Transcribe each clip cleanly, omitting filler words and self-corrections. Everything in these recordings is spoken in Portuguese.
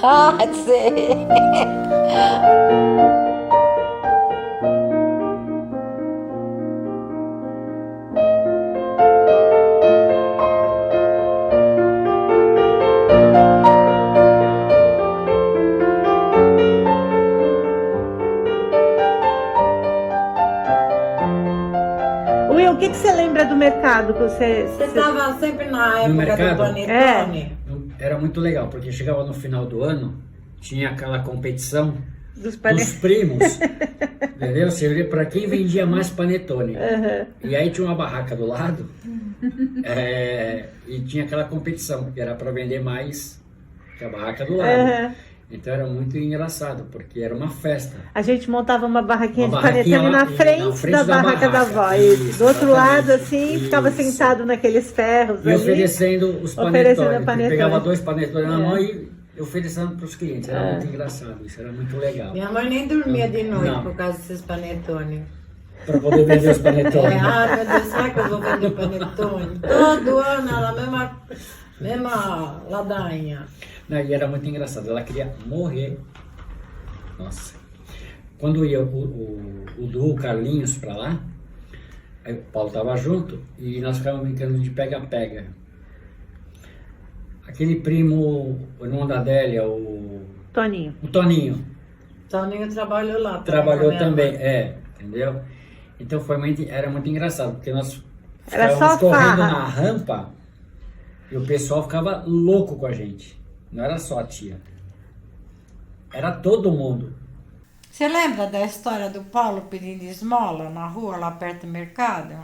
Ah, sei. Will, o que você lembra do mercado que Você estava sempre na época mercado? do Panetone? Era muito legal, porque chegava no final do ano, tinha aquela competição dos dos primos, entendeu? Você via para quem vendia mais panetone. E aí tinha uma barraca do lado, e tinha aquela competição, que era para vender mais que a barraca do lado. Então era muito engraçado, porque era uma festa. A gente montava uma barraquinha Uma de barraquinha panetone lá, na frente da barraca da avó. Isso, Do outro lado, exatamente. assim, ficava Isso. sentado naqueles ferros E ali. oferecendo os Oferecendo panetones. panetone. Pegava 2 panetones na mão e oferecendo para os clientes. Era muito engraçado, isso era muito legal. Minha mãe nem dormia de noite Não. por causa desses panetones. Para poder vender os panetones. Meu Deus, será que eu vou vender panetone? Todo ano ela, mesma ladainha. Não, e era muito engraçado, ela queria morrer. Nossa. Quando ia o Du, o Carlinhos pra lá, aí o Paulo tava junto e nós ficávamos brincando de pega-pega. Aquele primo, o irmão da Adélia, o Toninho. Toninho, Toninho trabalhou lá. trabalhou com a minha também, mãe. entendeu? Então era muito engraçado, porque nós Era ficávamos só correndo farra. na rampa e o pessoal ficava louco com a gente. Não era só a tia. Era todo mundo. Você lembra da história do Paulo pedindo esmola na rua, lá perto do mercado?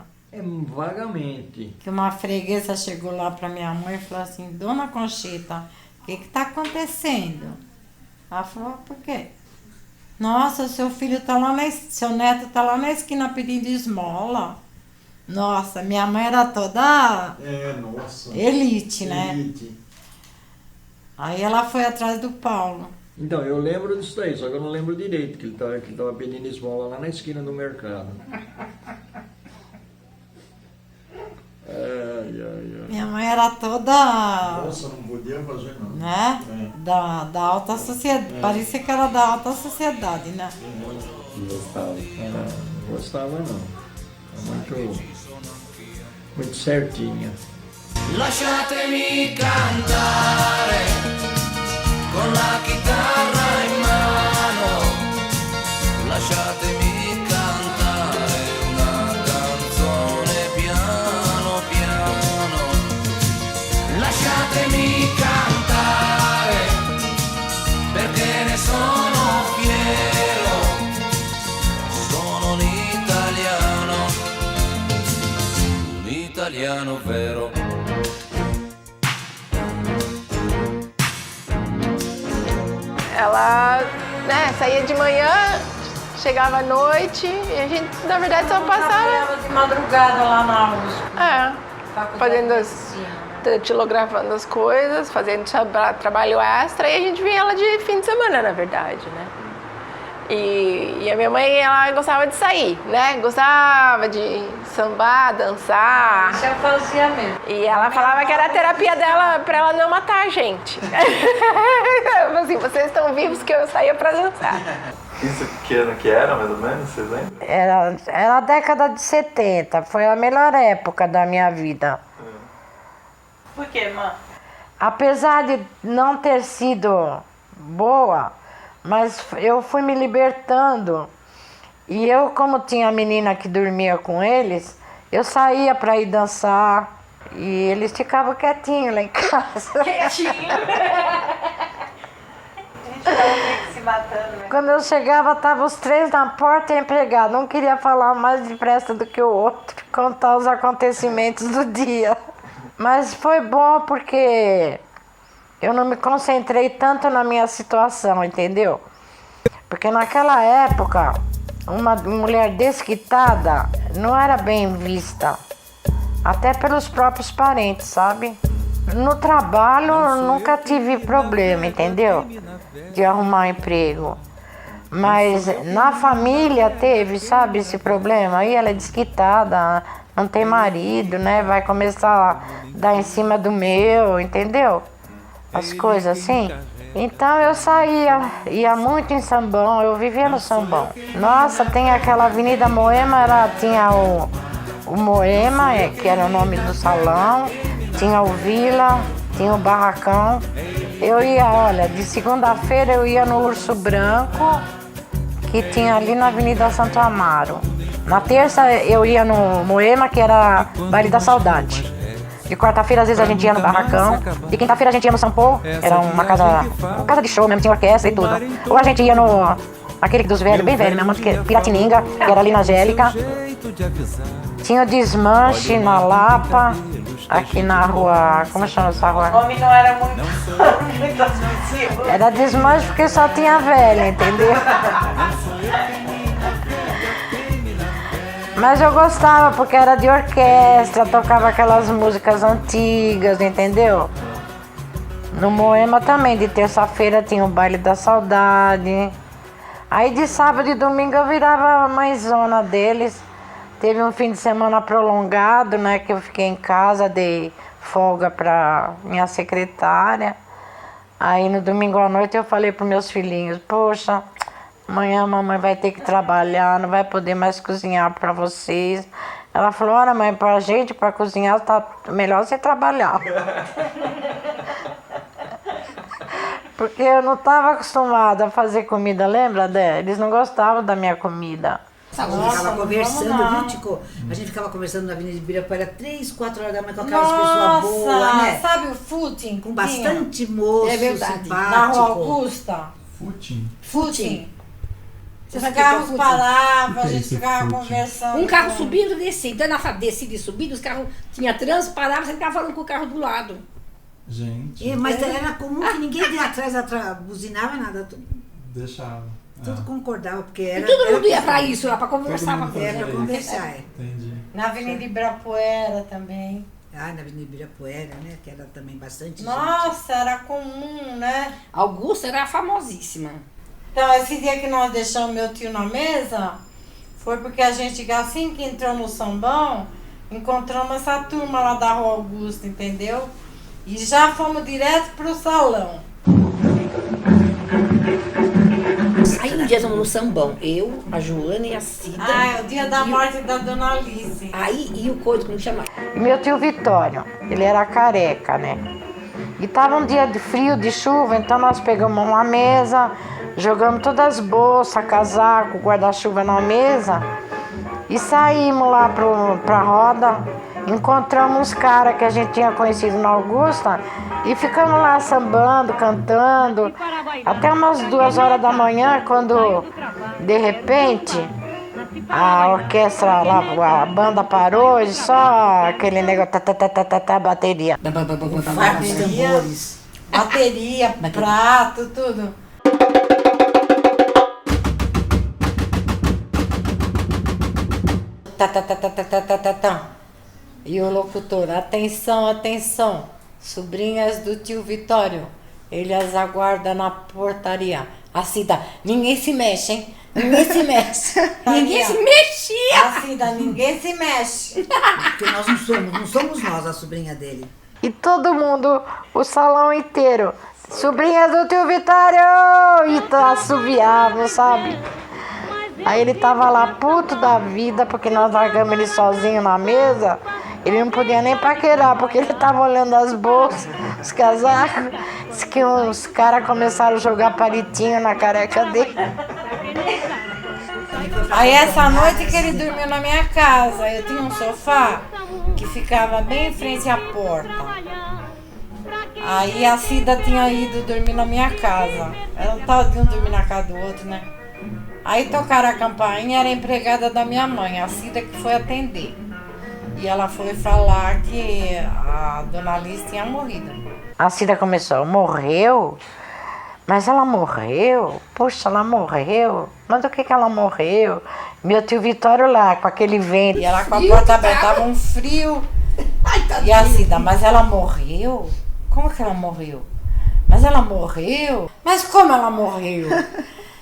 Vagamente. Que uma freguesa chegou lá pra minha mãe e falou assim, Dona Conchita, o que tá acontecendo? Ela falou, por quê? Nossa, seu filho tá lá seu neto tá lá na esquina pedindo esmola. Nossa, minha mãe era toda Nossa. elite, né? Elite. Aí ela foi atrás do Paulo. Então, eu lembro disso daí, só que eu não lembro direito, que ele tava pedindo esmola lá na esquina do mercado. Ai. Minha mãe era toda, Nossa, não podia fazer não. né? Da alta sociedade. Parecia que era da alta sociedade, né? Não gostava não. Muito certinha. Lasciatemi cantare con la chitarra in mano, lasciatemi cantare una canzone piano piano, lasciatemi cantare perché ne sono fiero, sono un italiano vero. Ela, né, saía de manhã, chegava à noite e a gente, na verdade, só passava. Trabalhava de madrugada lá na USP. Fazendo datilografando as coisas, fazendo trabalho extra e a gente via ela de fim de semana, na verdade, né? E a minha mãe, ela gostava de sair, né? Gostava de sambar, dançar. Isso eu fazia mesmo. E ela falava que era a terapia dela pra ela não matar a gente. Assim, vocês estão vivos que eu saía pra dançar. Isso que ano que era, mais ou menos, vocês lembram? Era a década de 70, foi a melhor época da minha vida. Por quê, mãe? Apesar de não ter sido boa, mas eu fui me libertando. E eu, como tinha a menina que dormia com eles, eu saía para ir dançar e eles ficavam quietinhos lá em casa. Quietinho. A gente tava meio que se matando, né? Quando eu chegava, estavam os três na porta e a empregada. Um queria falar mais depressa do que o outro, contar os acontecimentos do dia. Mas foi bom porque eu não me concentrei tanto na minha situação, entendeu? Porque naquela época, uma mulher desquitada não era bem vista, até pelos próprios parentes, sabe? No trabalho eu nunca tive problema, entendeu? De arrumar um emprego. Mas na família teve, sabe, esse problema. Aí ela é desquitada, não tem marido, né? Vai começar a dar em cima do meu, entendeu? As coisas assim. Então eu saía, ia muito em sambão, eu vivia no sambão. Nossa, tem aquela Avenida Moema, tinha o Moema, que era o nome do salão, tinha o Vila, tinha o Barracão. Eu ia, olha, de segunda-feira eu ia no Urso Branco, que tinha ali na Avenida Santo Amaro. Na terça eu ia no Moema, que era Baile da Saudade. De quarta-feira, às vezes, a gente ia no Barracão. De quinta-feira, a gente ia no Sampô. Era uma casa de show mesmo, tinha orquestra e tudo. Ou a gente ia no... aquele dos velhos, bem velho mesmo, Piratininga, que era ali na Angélica. Tinha o Desmanche na Lapa, aqui na rua... como chama essa rua? O homem não era muito acessível. Era Desmanche porque só tinha velha, entendeu? Mas eu gostava porque era de orquestra, tocava aquelas músicas antigas, entendeu? No Moema também, de terça-feira tinha o Baile da Saudade. Aí de sábado e domingo eu virava a mãezona deles. Teve um fim de semana prolongado, né, que eu fiquei em casa, dei folga pra minha secretária. Aí no domingo à noite eu falei pros meus filhinhos, poxa, amanhã a mamãe vai ter que trabalhar, não vai poder mais cozinhar para vocês. Ela falou, olha mãe, pra gente, para cozinhar, tá melhor você trabalhar. Porque eu não estava acostumada a fazer comida, lembra, Dé? Eles não gostavam da minha comida. A gente ficava conversando, viu, Tico? A gente ficava conversando na Avenida Ibirapuera 3, 4 horas da manhã com aquelas pessoas boas, né? Sabe o footing? Com bastante moço, é verdade. simpático. Na Rua Augusta. Footing. Os carros paravam, a gente ficava conversando. Um carro subindo e descendo. Então, na descida e subida, os carros tinha trânsito, parava, você ficava falando com o carro do lado. Gente. Mas era comum que ninguém de atrás buzinava nada. Deixava. Tudo concordava, porque era... todo mundo ia pra isso, lá pra conversar. Era pra conversar, Entendi. Na Avenida Ibirapuera também. Ah, na Avenida Ibirapuera, né? Que era também bastante Nossa, era comum, né? Augusta era famosíssima. Então, esse dia que nós deixamos meu tio na mesa, foi porque a gente, assim que entrou no sambão, encontramos essa turma lá da Rua Augusta, entendeu? E já fomos direto pro salão. Aí um dia estamos no sambão, eu, a Joana e a Cida. Ah, é o dia da morte da Dona Alice. Aí, e o coisa, como chama? Meu tio Vitório, ele era careca, né? E tava um dia de frio, de chuva, então nós pegamos uma mesa, jogamos todas as bolsas, casaco, guarda-chuva na mesa e saímos lá pra roda. Encontramos uns caras que a gente tinha conhecido na Augusta e ficamos lá sambando, cantando, até umas 2 horas da manhã, quando de repente a orquestra lá, a banda parou e só aquele negócio, bateria. Bateria, prato, tudo. E o locutor, atenção, atenção, sobrinhas do tio Vitório, ele as aguarda na portaria. A Cida, ninguém se mexe, hein? Ninguém se mexe. Ninguém se mexia. A Cida, ninguém se mexe. Porque nós não somos nós a sobrinha dele. E todo mundo, o salão inteiro, sobrinhas do tio Vitório! E assoviavam, sabe? Aí ele tava lá puto da vida, porque nós largamos ele sozinho na mesa. Ele não podia nem paquerar, porque ele tava olhando as bolsas, os casacos. Diz que uns caras começaram a jogar palitinho na careca dele. Aí essa noite que ele dormiu na minha casa, eu tinha um sofá que ficava bem em frente à porta. Aí a Cida tinha ido dormir na minha casa. Ela não tava de um dormir na casa do outro, né? Aí tocaram a campainha, era a empregada da minha mãe, a Cida que foi atender. E ela foi falar que a Dona Alice tinha morrido. A Cida começou, morreu? Mas ela morreu? Poxa, ela morreu? Mas do que ela morreu? Meu tio Vitório lá, com aquele vento. E ela com a porta aberta, tava um frio. E a Cida, mas ela morreu? Como que ela morreu? Mas ela morreu? Mas como ela morreu?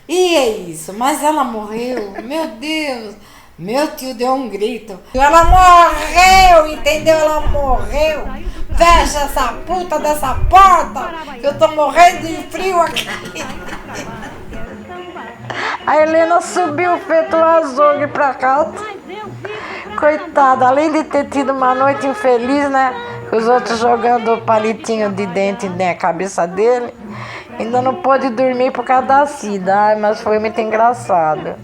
E é isso, mas ela morreu? Meu Deus! Meu tio deu um grito. Ela morreu, entendeu? Ela morreu. Fecha essa puta dessa porta, que eu tô morrendo de frio aqui. A Helena subiu feito um azougue pra casa. Coitada, além de ter tido uma noite infeliz, né? Os outros jogando palitinho de dente na cabeça dele. Ainda não pôde dormir por causa da Cida. Ai, mas foi muito engraçado.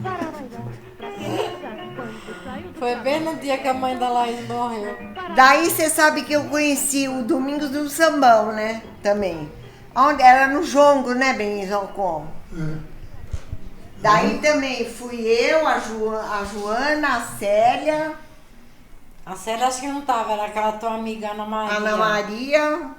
Foi bem no dia que a mãe da Laís morreu. Daí você sabe que eu conheci o Domingos do Sambão, né? Também. Onde era no Jongo, né, Benizão? Como? Daí também fui eu, a Joana, a Célia. A Célia acho que não tava, era aquela tua amiga Ana Maria. Ana Maria.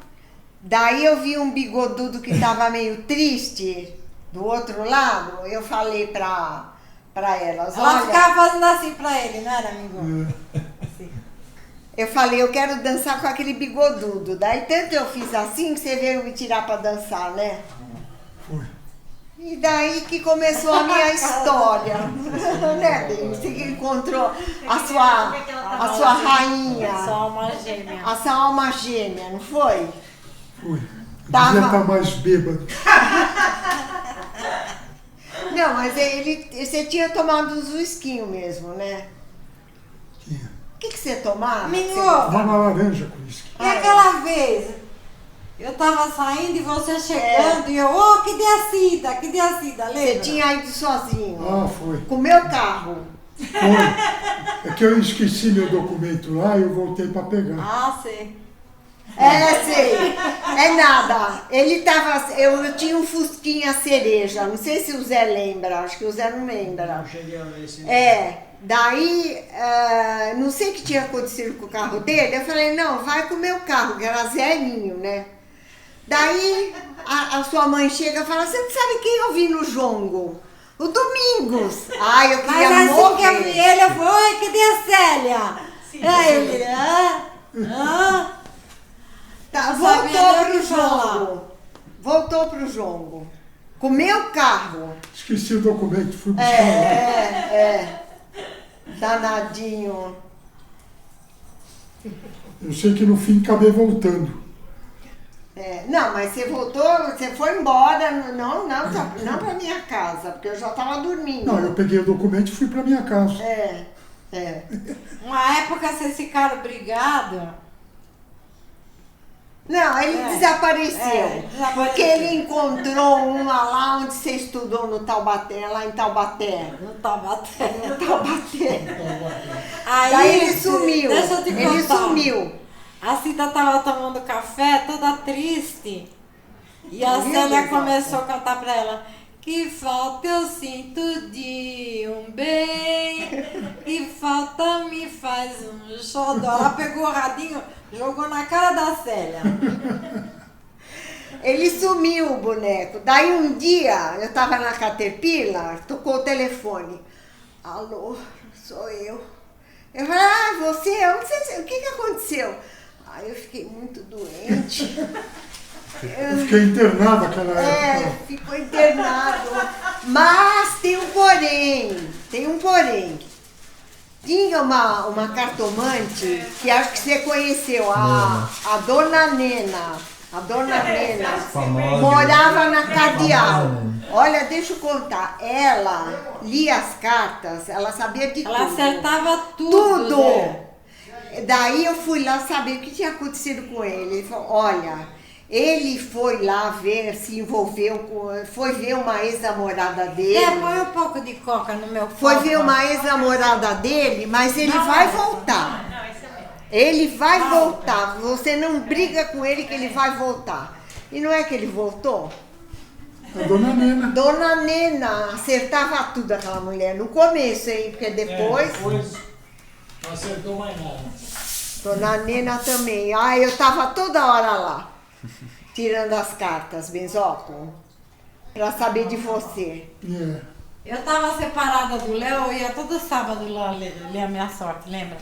Daí eu vi um bigodudo que tava meio triste do outro lado. Eu falei pra elas. Ela olha, ficava fazendo assim pra ele, não era, amigo? eu falei, eu quero dançar com aquele bigodudo. Daí tanto eu fiz assim que você veio me tirar pra dançar, né? Foi. E daí que começou a minha história. Né, bem? Você que encontrou a sua rainha. A sua alma gêmea. A sua alma gêmea, não foi? Foi. Tava... Devia estar mais bêbado. Não, mas você tinha tomado uns whiskinhos mesmo, né? Tinha. O que você tomava? Amigo, Uma laranja com isso. e aquela vez? Eu tava saindo e você chegando e eu, ô, cadê a Cida, lembra? Você tinha ido sozinho. Ah, foi. Com o meu carro. Foi. É que eu esqueci meu documento lá e eu voltei para pegar. Ah, sei. Sei. É nada. Ele tava. Eu tinha um Fusquinha cereja. Não sei se o Zé lembra. Acho que o Zé não lembra. Não cheguei a ver esse. Daí, não sei o que tinha acontecido com o carro dele. Eu falei, não, vai com o meu carro, que era zerinho, né? Daí a sua mãe chega e fala, você não sabe quem eu vi no jongo? O Domingos. Ai, eu queria mas assim morrer. que eu vi ele, eu falei, oi, cadê a Célia? Aí ele, Voltou pro jongo. Com o meu carro. Esqueci o documento, fui buscar lá. Danadinho. Eu sei que no fim acabei voltando. Não, mas você voltou, você foi embora, não pra minha casa, porque eu já tava dormindo. Não, eu peguei o documento e fui para minha casa. Uma época vocês ficaram brigados. Não, ele desapareceu. Porque ele encontrou uma lá onde você estudou no Taubaté, lá em Taubaté. No Taubaté. Daí ele sumiu. Deixa eu te contar. Ele sumiu. A Cida tava tomando café, toda triste. E a Célia começou a cantar pra ela. Que falta eu sinto de um bem, que falta me faz um xodó. Ela pegou o radinho, jogou na cara da Célia. Ele sumiu, o boneco. Daí um dia, eu tava na Caterpillar, tocou o telefone. Alô, sou eu. Eu falei, você? Eu não sei, o que aconteceu? Eu fiquei muito doente. Eu fiquei internado naquela época. Ficou internado. Mas tem um porém. Tinha uma cartomante que acho que você conheceu, a Dona Nena. A Dona Nena morava na Cardeal. Olha, deixa eu contar. Ela lia as cartas, ela sabia de tudo. Ela acertava tudo. Né? Daí eu fui lá saber o que tinha acontecido com ele. Ele falou, olha, ele foi lá ver, se envolveu com... Foi ver uma ex-namorada dele. Põe um pouco de coca no meu copo. Foi ver uma ex-namorada dele, mas ele vai voltar. Ele vai voltar. Você não briga com ele que ele vai voltar. E não é que ele voltou? A Dona Nena. Dona Nena acertava tudo aquela mulher. No começo, hein? Porque depois não acertou mais nada. Dona Nena também. Eu tava toda hora lá, tirando as cartas, Benzoco, pra saber de você. Eu tava separada do Léo, eu ia todo sábado lá ler a minha sorte, lembra?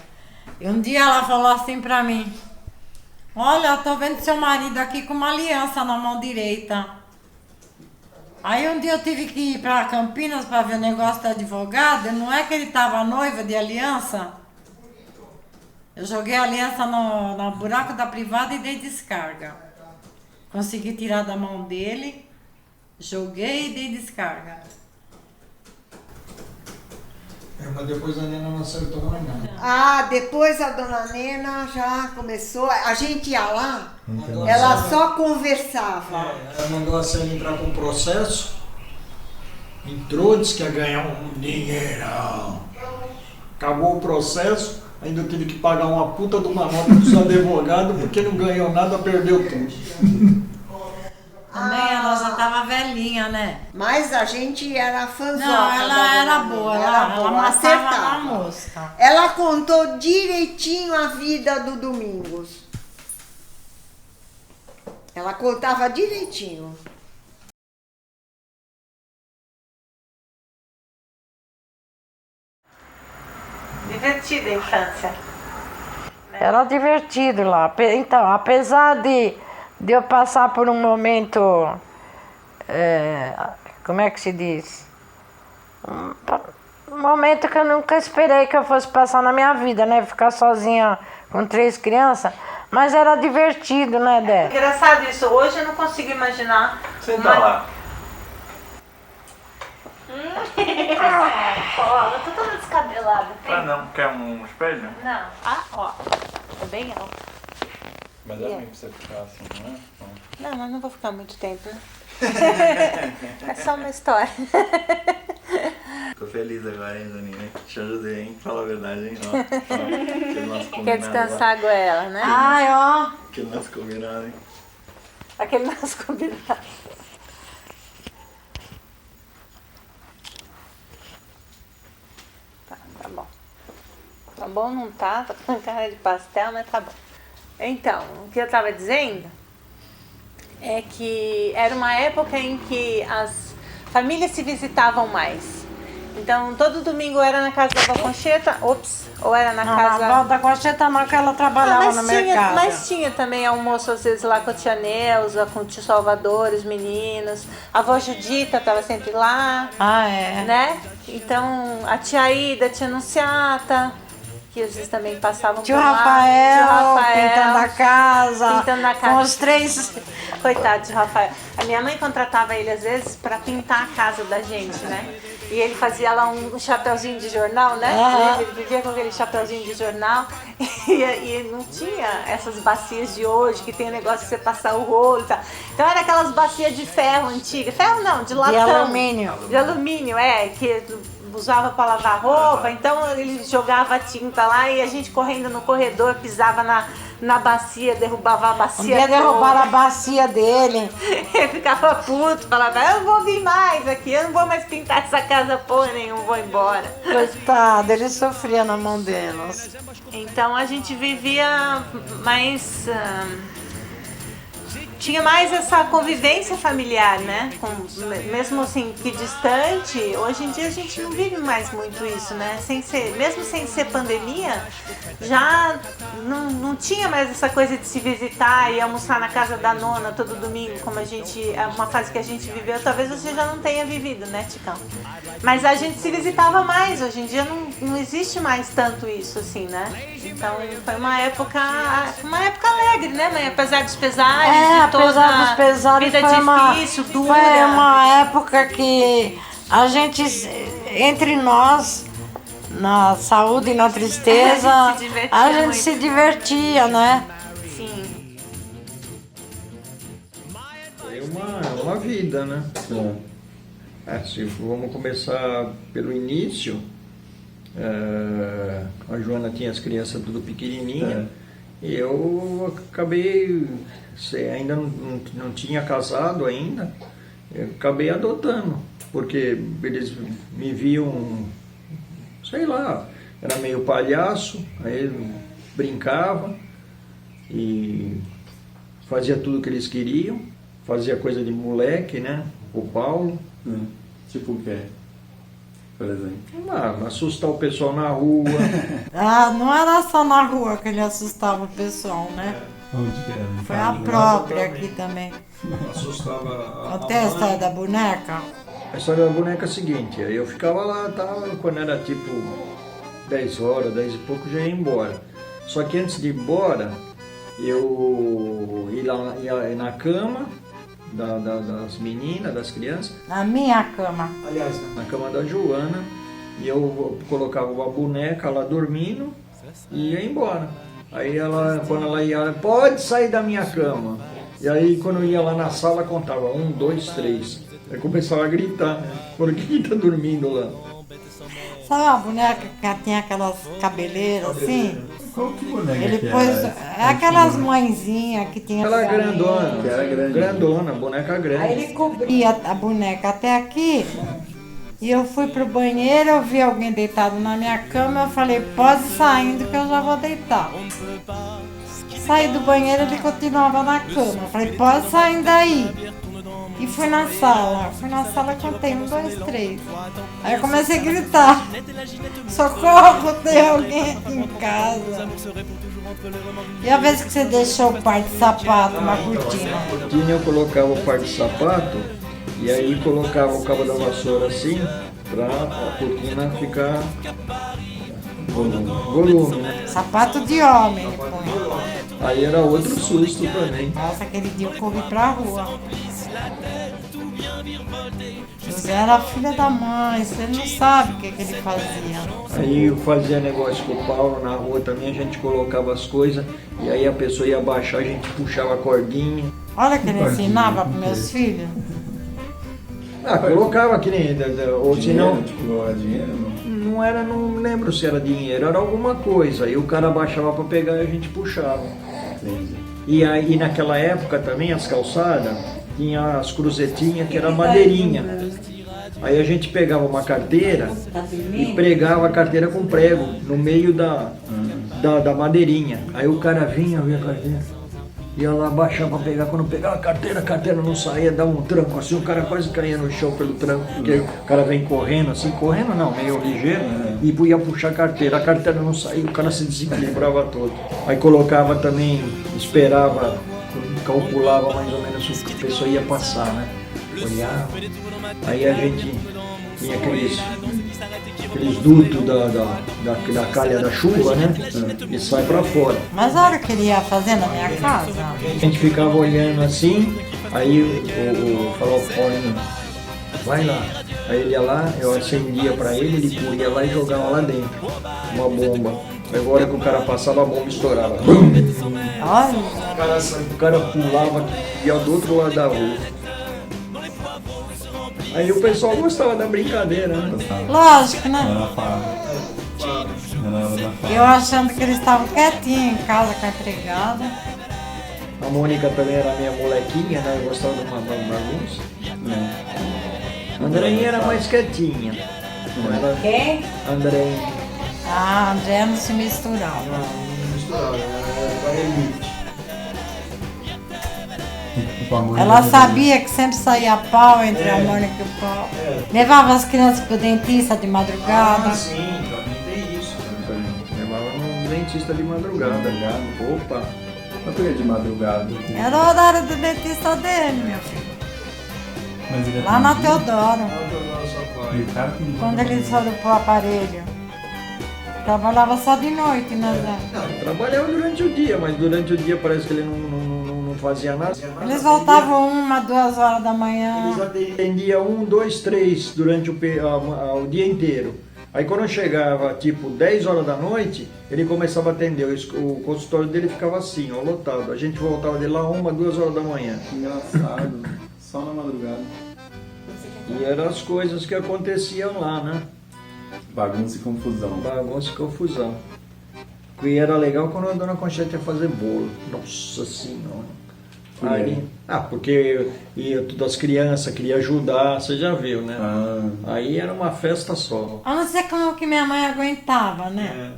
E um dia ela falou assim pra mim, olha, eu tô vendo seu marido aqui com uma aliança na mão direita. Aí um dia eu tive que ir pra Campinas pra ver o negócio da advogada, não é que ele tava noivo de aliança? Eu joguei a aliança no buraco da privada e dei descarga. Consegui tirar da mão dele, joguei e dei descarga. Mas depois a Nena não acertou mais nada. Ah, depois a dona Nena já começou. A gente ia lá, ela só conversava. Ela mandou a Célia entrar com um processo. Entrou, disse que ia ganhar um dinheirão. Acabou o processo, ainda teve que pagar uma puta de uma nota dos advogados, porque não ganhou nada, perdeu tudo. Também ela já tava velhinha, né? Mas a gente era fãzona. Não, ela era boa, ela matava na mosca. Ela contou direitinho a vida do Domingos. Ela contava direitinho. Divertida a infância. Era divertido lá. Então, apesar de eu passar por um momento, como é que se diz? Um momento que eu nunca esperei que eu fosse passar na minha vida, né? Ficar sozinha com 3 crianças. Mas era divertido, né, Dé? Engraçado isso. Hoje eu não consigo imaginar. Senta lá. Ó, eu tô toda descabelada. Ah, não. Quer um espelho? Não. Ah, ó. É bem alto. Mas é ruim pra você ficar assim, não é? Não, mas não vou ficar muito tempo. É só uma história. Tô feliz agora, hein, Zaninha? Te ajudei, hein? Fala a verdade, hein? Ó, Quer descansar a goela, né? Ai, ó. Aquele nosso combinado, hein? Aquele nosso combinado. Tá bom. Tá bom, não tá? Tá com cara de pastel, mas tá bom. Então, o que eu tava dizendo é que era uma época em que as famílias se visitavam mais. Então, todo domingo era na casa da avó Concheta, ou era na casa... A avó da Concheta não, que ela trabalhava no mercado. Mas tinha também almoço, às vezes, lá com a tia Neuza, com o tio Salvador, os meninos. A avó Judita estava sempre lá. Ah, é? Né? Então, a tia Ida, a tia Anunciata, que às vezes também passavam Tio por lá. Rafael, pintando a casa, pintando a casa. com os 3... Coitado de Rafael. A minha mãe contratava ele às vezes para pintar a casa da gente, né? E ele fazia lá um chapeuzinho de jornal, né? Uhum. Ele vivia com aquele chapeuzinho de jornal e não tinha essas bacias de hoje, que tem o negócio de você passar o rolo e tal. Então era aquelas bacias de ferro antigas. Ferro não, de latão. De alumínio. De alumínio, que usava para lavar roupa. Então ele jogava a tinta lá e a gente correndo no corredor pisava na bacia, derrubava a bacia. Um dia derrubaram a bacia dele. Ele ficava puto, falava, eu não vou vir mais aqui, eu não vou mais pintar essa casa porra nenhuma, vou embora. Coitado, ele sofria na mão delas. Então a gente vivia mais... tinha mais essa convivência familiar, né? Mesmo assim que distante, hoje em dia a gente não vive mais muito isso, né? Mesmo sem ser pandemia, já não tinha mais essa coisa de se visitar e almoçar na casa da nona todo domingo, como uma fase que a gente viveu. Talvez você já não tenha vivido, né, Ticão? Mas a gente se visitava mais, hoje em dia não existe mais tanto isso, assim, né? Então foi uma época alegre, né, mãe? Apesar dos pesares, apesar dos pesares, vida difícil, dura. Foi uma época que a gente, entre nós, na saúde e na tristeza, a gente se divertia, né? Sim. Foi uma vida, né? Se vamos começar pelo início, a Joana tinha as crianças tudo pequenininha. E eu acabei, ainda não tinha casado ainda, eu acabei adotando, porque eles me viam, sei lá, era meio palhaço, aí brincava e fazia tudo que eles queriam, fazia coisa de moleque, né, o Paulo. Tipo o quê? Por exemplo? Assustar o pessoal na rua. Não era só na rua que ele assustava o pessoal, né? Onde que era? Foi a própria aqui também. Assustava Até a história da boneca. A história da boneca é a seguinte, eu ficava lá, quando era tipo 10 horas, 10 e pouco, já ia embora. Só que antes de ir embora, eu ia na cama das meninas, das crianças. Na minha cama. Aliás, na cama da Joana. E eu colocava uma boneca lá dormindo e ia embora. Aí quando ela ia, pode sair da minha cama. E aí quando eu ia lá na sala, contava 1, 2, 3. Aí começava a gritar, por que tá dormindo lá? Sabe uma boneca que tinha aquelas cabeleiras assim? Qual que boneca Ele que pôs era? aquelas mãezinhas que tinha. Aquela grandona, que era grande. Grandona, boneca grande. Aí ele cobria a boneca até aqui. E eu fui pro banheiro, eu vi alguém deitado na minha cama, eu falei, pode ir saindo que eu já vou deitar. Saí do banheiro, ele continuava na cama. Eu falei, pode sair daí. E fui na sala. Contei 1, 2, 3. Aí eu comecei a gritar. Socorro, tem alguém aqui em casa. E a vez que você deixou o par de sapato, uma cortina? Na cortina eu colocava o par de sapato e aí colocava o cabo da vassoura assim, pra a cortina ficar volume, né? Sapato de homem, ele põe. Aí era outro susto também. Nossa, aquele dia eu corri pra rua. José era filha da mãe, você não sabe o que ele fazia. Aí eu fazia negócio com o Paulo na rua também, a gente colocava as coisas e aí a pessoa ia baixar, a gente puxava a cordinha. Olha que ele ensinava para meus filhos. Colocava que nem. Ou se não. Dinheiro? Não era, não lembro se era dinheiro, era alguma coisa. Aí o cara baixava para pegar e a gente puxava. Entendi. E aí naquela época também as calçadas tinha as cruzetinhas que era madeirinha. Aí a gente pegava uma carteira e pregava a carteira com prego no meio da madeirinha. Aí o cara vinha, via a carteira, ia lá baixar para pegar. Quando pegava a carteira não saía, dava um tranco assim, o cara quase caía no chão pelo tranco, porque o cara vem correndo assim, correndo não, meio ligeiro, e ia puxar a carteira não saía, o cara se desequilibrava todo. Aí colocava também, esperava, calculava mais ou menos o que a pessoa ia passar, né? Olhava. Aí a gente tinha aqueles dutos da calha da chuva, né? E sai pra fora. Mas olha o que ele ia fazer na minha casa. A gente ficava olhando assim, aí o falou, Paulinho, vai lá. Aí ele ia lá, eu acendia pra ele corria lá e jogava lá dentro uma bomba. Aí agora que o cara passava, a bomba estourava. Olha. O cara pulava e ia do outro lado da rua. Aí o pessoal gostava da brincadeira, né? Lógico, né? Eu achando que eles estavam quietinhos em casa com a empregada. A Mônica também era minha molequinha, né? Eu gostava de uma bagunça. A Andreinha era mais quietinha. Quem? A Andreinha. Ah, a André não se misturava. Não misturava, era elite. Ela sabia que sempre saía pau entre a Mônica e o Paulo. Levava as crianças pro dentista de madrugada. Ah, sim, também tem isso. Levava no dentista de madrugada. Opa! Mas por que de madrugada? Era o horário do dentista dele, meu filho. Lá na Teodoro. Quando eles foram pro aparelho. Trabalhava só de noite, né, Zé? Não, trabalhava durante o dia, mas durante o dia parece que ele não fazia nada. Eles voltavam 1, 2 horas da manhã. Eles atendiam 1, 2, 3 durante o dia inteiro. Aí quando chegava tipo 10 horas da noite, ele começava a atender. O consultório dele ficava assim, ó, lotado. A gente voltava de lá 1, 2 horas da manhã. Engraçado, só na madrugada. E eram as coisas que aconteciam lá, né? Bagunça e confusão. Bagunça e confusão. E era legal quando a dona Conchete ia fazer bolo. Nossa Senhora. Aí, porque ia todas as crianças, queria ajudar, você já viu, né? Aí era uma festa só. Eu não sei como que minha mãe aguentava, né?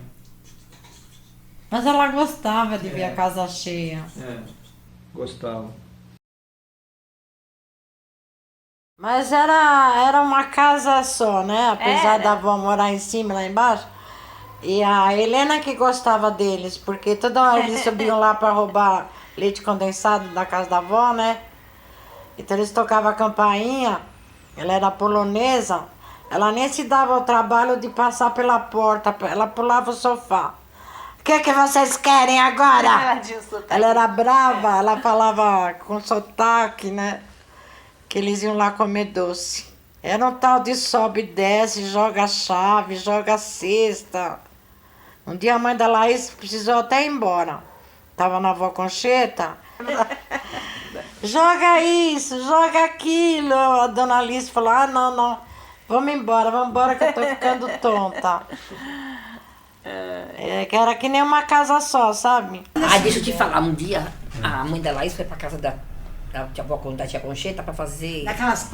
Mas ela gostava de ver a casa cheia. Gostava. Mas era uma casa só, né? Apesar da avó morar em cima, lá embaixo. E a Helena que gostava deles, porque toda hora eles subiam lá para roubar leite condensado da casa da avó, né? Então eles tocavam a campainha, ela era polonesa, ela nem se dava o trabalho de passar pela porta, ela pulava o sofá. O que vocês querem agora? Ela tinha um sotaque. Ela era brava, ela falava com sotaque, né? Que eles iam lá comer doce. Era um tal de sobe e desce, joga chave, joga cesta. Um dia a mãe da Laís precisou até ir embora. Tava na avó Concheta. Joga isso, joga aquilo. A dona Alice falou, não. Vamos embora que eu tô ficando tonta. Que era que nem uma casa só, sabe? Deixa eu te falar, um dia a mãe da Laís foi pra casa da tia Concheta pra fazer Daquelas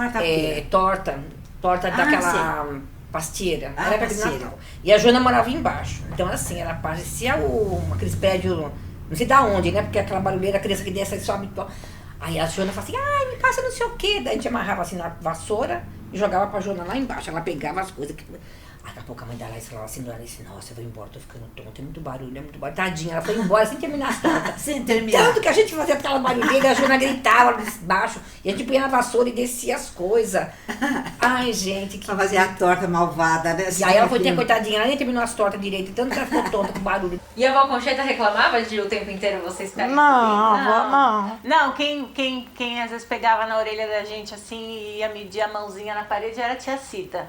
torta daquela pastieira. Era pra Natal. E a Joana morava embaixo. Então assim, ela parecia aqueles prédios, não sei da onde, né? Porque aquela barulheira, a criança que desce e sobe. Aí a Joana falava assim, me passa não sei o quê. Daí a gente amarrava assim na vassoura e jogava pra Joana lá embaixo. Ela pegava as coisas. Daqui a pouco a mãe da Laís falava assim, dona Alice, nossa, eu vou embora, tô ficando tonta, é muito barulho. Tadinha, ela foi embora sem terminar as tortas. Sem terminar. Tanto que a gente fazia aquela barulheira, a Joana gritava lá baixo, e a gente punha na vassoura e descia as coisas. Ai, gente, que... Pra fazer a torta malvada, né? E aí ela foi ter coitadinha, ela nem terminou as tortas direito, tanto que ela ficou tonta com barulho. E a avó Concheta reclamava de o tempo inteiro vocês pegarem? Não. Não, quem às vezes pegava na orelha da gente assim e ia medir a mãozinha na parede era a tia Cita.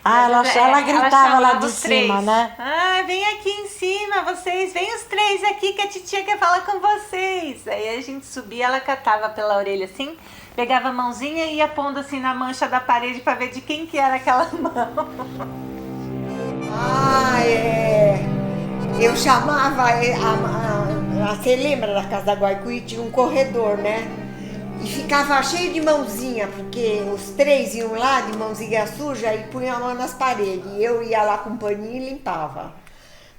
Ela gritava lá de cima, três, né? Vem aqui em cima, vocês, vem os três aqui que a titia quer falar com vocês. Aí a gente subia, ela catava pela orelha assim, pegava a mãozinha e ia pondo assim na mancha da parede pra ver de quem que era aquela mão. Eu chamava, você lembra da casa da Guaicuí? Tinha um corredor, né? E ficava cheio de mãozinha, porque os três iam lá de mãozinha suja e punham a mão nas paredes. E eu ia lá com um paninho e limpava.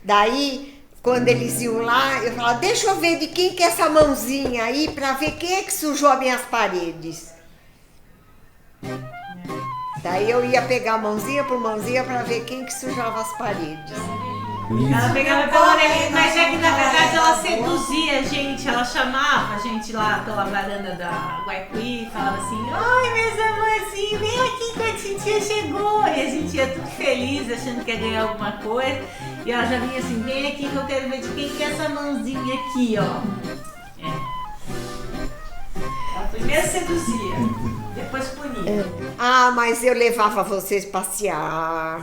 Daí, quando eles iam lá, eu falava, deixa eu ver de quem que é essa mãozinha aí, pra ver quem é que sujou as minhas paredes. Daí eu ia pegar mãozinha por mãozinha pra ver quem que sujava as paredes. Ela pegava pela orelha, mas é que na verdade ela seduzia a gente, ela chamava a gente lá pela varanda da Guaicuí e falava assim, oi meus amorzinhos, vem aqui que a titia chegou. E a gente ia tudo feliz, achando que ia ganhar alguma coisa. E ela já vinha assim, vem aqui que eu quero ver de quem que é essa mãozinha aqui, ó. Ela primeiro seduzia, depois punia. Mas eu levava vocês passear.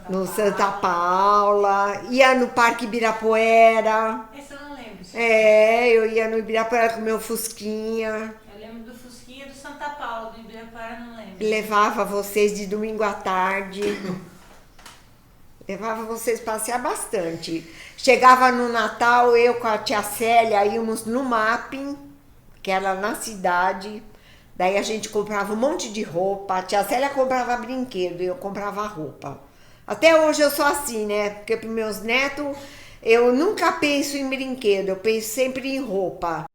No Santa Paula, ia no Parque Ibirapuera. Esse eu não lembro. Eu ia no Ibirapuera com meu Fusquinha. Eu lembro do Fusquinha do Santa Paula, do Ibirapuera não lembro. Levava vocês de domingo à tarde. Levava vocês passear bastante. Chegava no Natal, eu com a tia Célia íamos no Mapping, que era na cidade. Daí a gente comprava um monte de roupa. A tia Célia comprava brinquedo e eu comprava roupa. Até hoje eu sou assim, né? Porque para meus netos, eu nunca penso em brinquedo, eu penso sempre em roupa.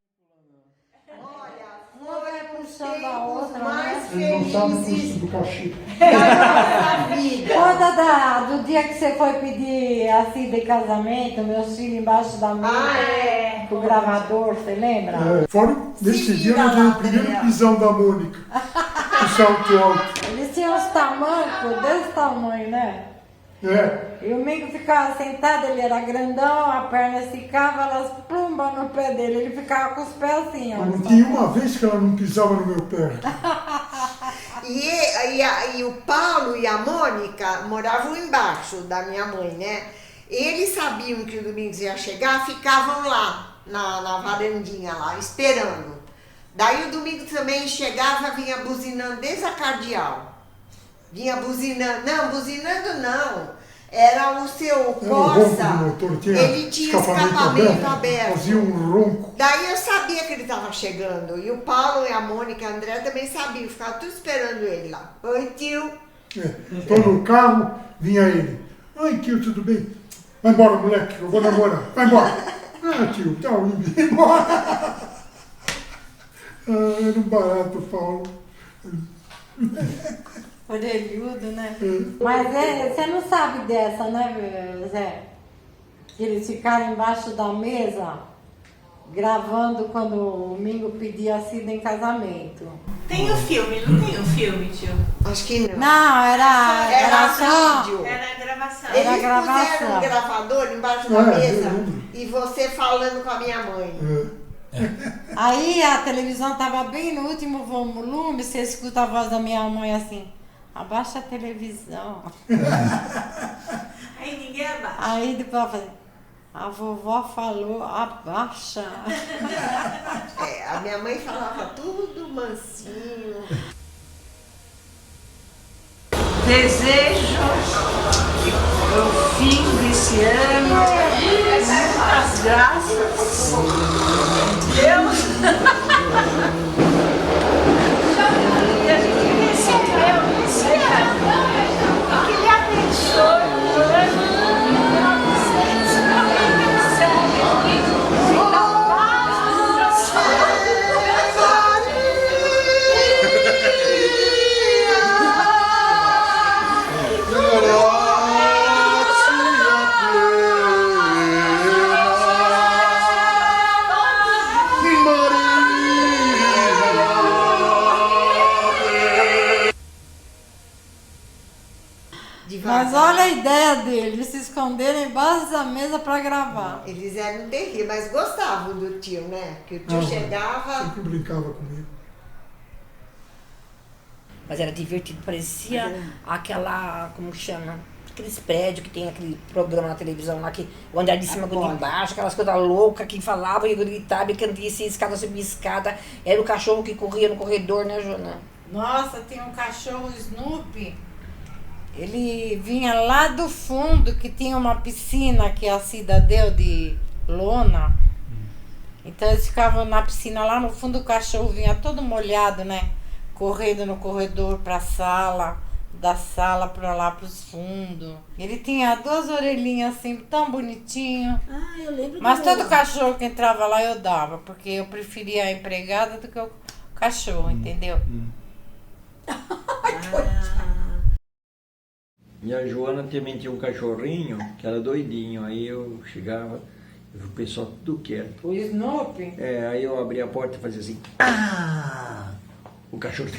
Olha, foi puxando a outra, mais felizes do cachê. da nossa vida. Conta do dia que você foi pedir assim de casamento, meus filhos embaixo da mesa, com o gravador, você lembra? Fora, nesse dia nós demos o primeiro pisão da Mônica. O salto alto. Eles tinham uns tamancos desse tamanho, né? E o Mingo ficava sentado, ele era grandão, a perna esticava, elas plumbam no pé dele, ele ficava com os pés assim, ó. Não tinha uma vez que ela não pisava no meu pé. E o Paulo e a Mônica moravam embaixo da minha mãe, né? Eles sabiam que o Domingos ia chegar, ficavam lá, na varandinha lá, esperando. Daí o Domingos também chegava, vinha buzinando desde a Cardeal. Vinha buzinando, não, era o seu Corsa, ele tinha escapamento aberto. Fazia um ronco. Daí eu sabia que ele estava chegando, e o Paulo e a Mônica e a André também sabiam, ficavam tudo esperando ele lá. Oi, tio. Tô no carro, vinha ele. Oi, tio, tudo bem? Vai embora, moleque, eu vou namorar. Vai embora. Tio, tchau, vai embora. Era um barato, Paulo. Orelhudo, né? Mas você não sabe dessa, né, Zé? Que eles ficaram embaixo da mesa gravando quando o Mingo pedia a Cida em casamento. Tem o filme, não tem o filme, tio? Acho que não. Não, era só vídeo. Era a gravação. Era Eles puseram gravação. um gravador embaixo da mesa e você falando com a minha mãe. Aí a televisão tava bem no último volume, você escuta a voz da minha mãe assim, abaixa a televisão. Aí ninguém abaixa. Aí depois ela fala, a vovó falou, abaixa. A minha mãe falava tudo mansinho. Desejo que o fim desse ano, muitas graças, Deus, e a gente recebeu esse ano, que lhe abençoe o ano 1997, na paz do céu. Mas olha a ideia deles, se esconderem embaixo da mesa pra gravar. Eles eram terríveis, mas gostavam do tio, né? Que o tio chegava... Sempre brincava comigo. Mas era divertido, parecia aquela, como que chama? Aqueles prédios que tem aquele programa na televisão lá, que o andar de cima, o de baixo, aquelas coisas loucas que falavam e gritavam, e que descia escada, subia escada. Era o cachorro que corria no corredor, né, Jona? Nossa, tem um cachorro Snoopy. Ele vinha lá do fundo, que tinha uma piscina que a Cida deu de lona. Então eles ficavam na piscina lá no fundo, o cachorro vinha todo molhado, né? Correndo no corredor pra sala, da sala pra lá pros fundos. Ele tinha 2 orelhinhas assim, tão bonitinho. Ah, eu lembro. Mas todo cachorro que entrava lá eu dava, porque eu preferia a empregada do que o cachorro, entendeu? E a Joana também tinha um cachorrinho que era doidinho. Aí eu chegava, o pessoal tudo quieto. O Snoopy? Aí eu abria a porta e fazia assim. O cachorro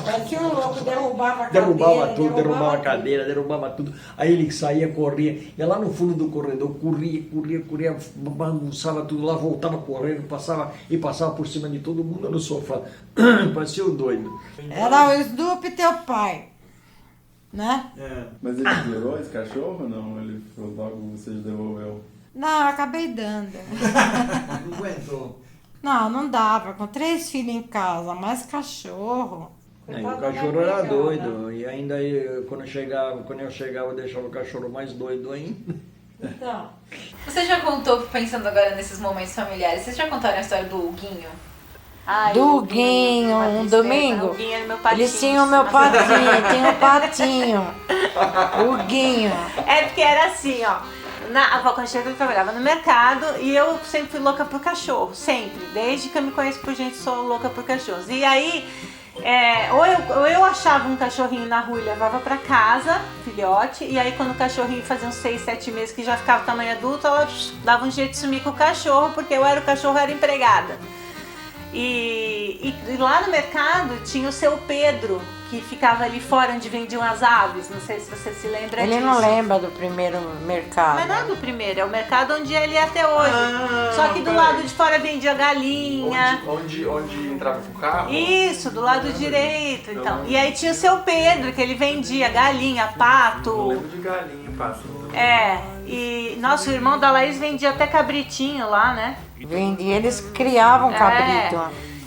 Parecia um louco, derrubava a derrubava cadeira, tudo, derrubava a cadeira, derrubava tudo. Aí ele saía, corria, ia lá no fundo do corredor, corria, bagunçava tudo lá, voltava correndo, passava por cima de todo mundo no sofá. Parecia um doido. Era o Snoopy teu pai, né? Mas ele virou esse cachorro ou não? Ele falou logo, você devolveu? Não, eu acabei dando. Não aguentou. Não dava, com 3 filhos em casa, mais cachorro. Aí o cachorro era doido, e ainda quando eu chegava, eu deixava o cachorro mais doido ainda. Então. Você já contou, pensando agora nesses momentos familiares, vocês já contaram a história do Huguinho? Do Huguinho, um domingo, eles tinham o meu patinho, tinha um patinho, o Huguinho. É porque era assim, ó. A avó Concheta trabalhava no mercado e eu sempre fui louca por cachorro, sempre. Desde que eu me conheço por gente, sou louca por cachorros. E aí, ou eu achava um cachorrinho na rua e levava pra casa, filhote, e aí quando o cachorrinho fazia uns 6, 7 meses que já ficava tamanho adulto, ela dava um jeito de sumir com o cachorro, porque eu era o cachorro, era empregada. E lá no mercado tinha o seu Pedro, que ficava ali fora onde vendiam as aves. Não sei se você se lembra disso. Ele não lembra do primeiro mercado. Mas não é do primeiro, é o mercado onde ele é até hoje. Só que do lado de fora vendia galinha. Onde entrava com o carro? Isso, do lado direito. Então. E aí tinha o seu Pedro, que ele vendia galinha, pato. Eu lembro de galinha, pato. E nosso irmão da Laís vendia até cabritinho lá, né? Vendia, eles criavam cabrito.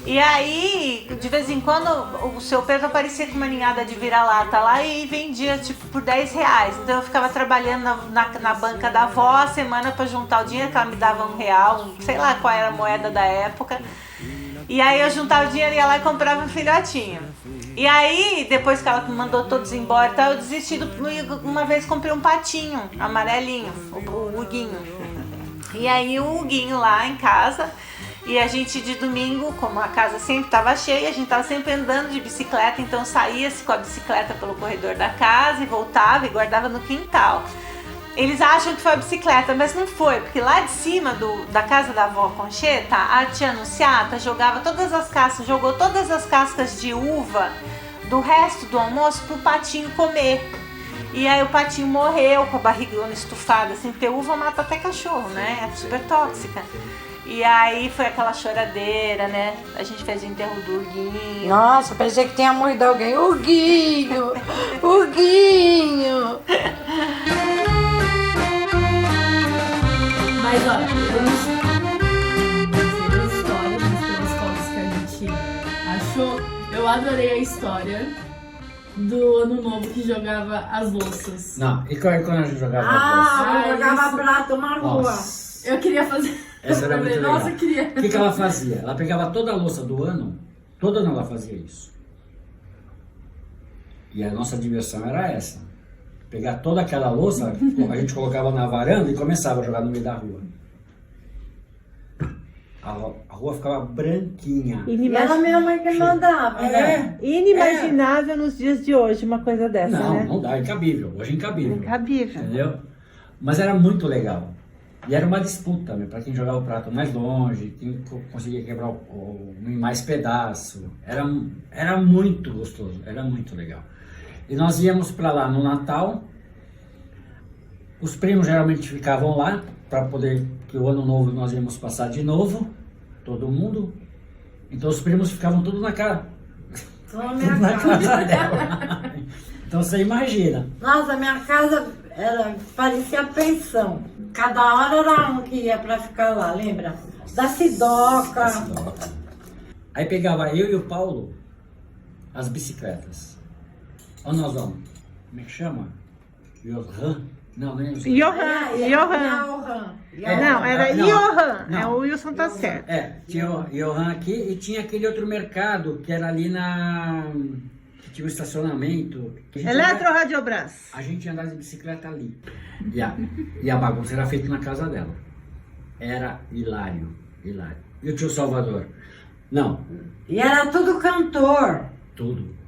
E aí, de vez em quando, o seu Pedro aparecia com uma ninhada de vira-lata lá e vendia, tipo, por 10 reais. Então eu ficava trabalhando na banca da avó a semana pra juntar o dinheiro, que ela me dava R$1, sei lá qual era a moeda da época. E aí eu juntava o dinheiro, ia lá e comprava um filhotinho. E aí, depois que ela mandou todos embora, eu desisti. Uma vez comprei um patinho amarelinho, o Huguinho. E aí o Huguinho lá em casa... E a gente de domingo, como a casa sempre estava cheia, a gente estava sempre andando de bicicleta, então saía-se com a bicicleta pelo corredor da casa e voltava e guardava no quintal. Eles acham que foi a bicicleta, mas não foi, porque lá de cima da casa da avó Concheta, a tia Anunciata jogou todas as cascas de uva do resto do almoço pro patinho comer. E aí o patinho morreu com a barrigona estufada, assim, porque uva mata até cachorro, né? É super tóxica. E aí foi aquela choradeira, né? A gente fez o enterro do Urguinho. Nossa, pensei que tinha morrido alguém. Urguinho! Urguinho! Mas olha, eu não sei as histórias, mas pelas fotos que a gente achou, eu adorei a história do Ano Novo que jogava as louças. Não, e quando a gente jogava as louças? Eu jogava prato na rua. Nossa. Eu queria fazer. Essa era muito legal. Nossa, eu queria. O que ela fazia? Ela pegava toda a louça do ano, todo ano ela fazia isso. E a nossa diversão era essa. Pegar toda aquela louça, a gente colocava na varanda e começava a jogar no meio da rua. A rua ficava branquinha. E era minha mãe que mandava, né? Inimaginável nos dias de hoje uma coisa dessa, Não, né? não dá, é incabível. Hoje é incabível. Incabível. Entendeu? Mas era muito legal. E era uma disputa, né? Para quem jogava o prato mais longe, quem conseguia quebrar em mais pedaço. Era muito gostoso, era muito legal. E nós íamos para lá no Natal. Os primos geralmente ficavam lá para poder, que o ano novo nós íamos passar de novo, todo mundo. Então os primos ficavam tudo na casa dela. Então você imagina. Nossa, minha casa parecia pensão. Cada hora era um que ia pra ficar lá, lembra? Da Sidoca. Aí pegava eu e o Paulo as bicicletas. Onde nós vamos? Como é que chama? Johan? Não é isso. Johan. Não, era Johan. É o Wilson tá certo. Tinha o Johan aqui e tinha aquele outro mercado que era ali que tinha um estacionamento. Eletroradiobras. A gente andava de bicicleta ali. E a bagunça era feita na casa dela. Era hilário. E o tio Salvador? Não. E era tudo cantor. Tudo.